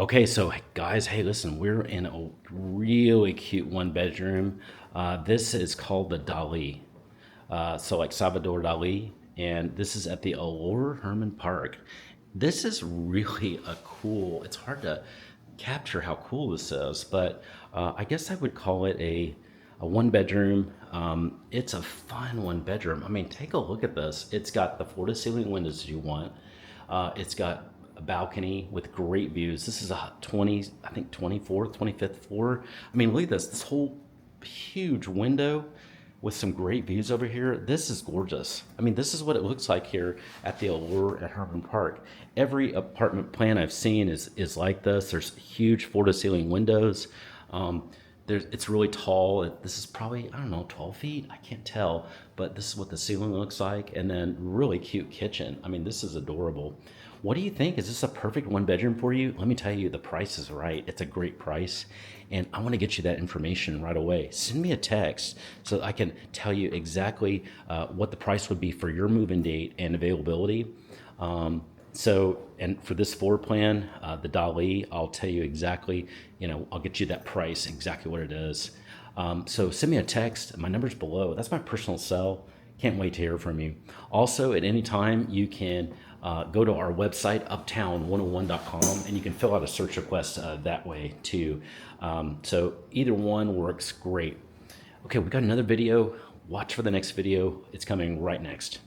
Okay, so guys, hey, listen, we're in a really cute one bedroom. This is called the Dali. So like Salvador Dali, and this is at the Allure Hermann Park. This is really a cool. It's hard to capture how cool this is, but I guess I would call it a one bedroom. It's a fun one bedroom. I mean, take a look at this. It's got the floor to ceiling windows you want. It's got a balcony with great views. This is a 20, I think 24th, 25th floor. I mean, look at this. This whole huge window with some great views over here. This is gorgeous. I mean, this is what it looks like here at the Allure at Hermann Park. Every apartment plan I've seen is like this. There's huge floor to ceiling windows. It's really tall. This is probably, I don't know, 12 feet. I can't tell, but this is what the ceiling looks like. And then really cute kitchen. I mean, this is adorable. What do you think? Is this a perfect one bedroom for you? Let me tell you, the price is right. It's a great price. And I want to get you that information right away. Send me a text so that I can tell you exactly what the price would be for your move-in date and availability. And for this floor plan, the Dali, I'll tell you exactly, I'll get you that price, exactly what it is. So send me a text. My number's below. That's my personal cell. Can't wait to hear from you. Also, at any time, you can go to our website, uptown101.com, and you can fill out a search request that way too. So either one works great. Okay, we've got another video. Watch for the next video. It's coming right next.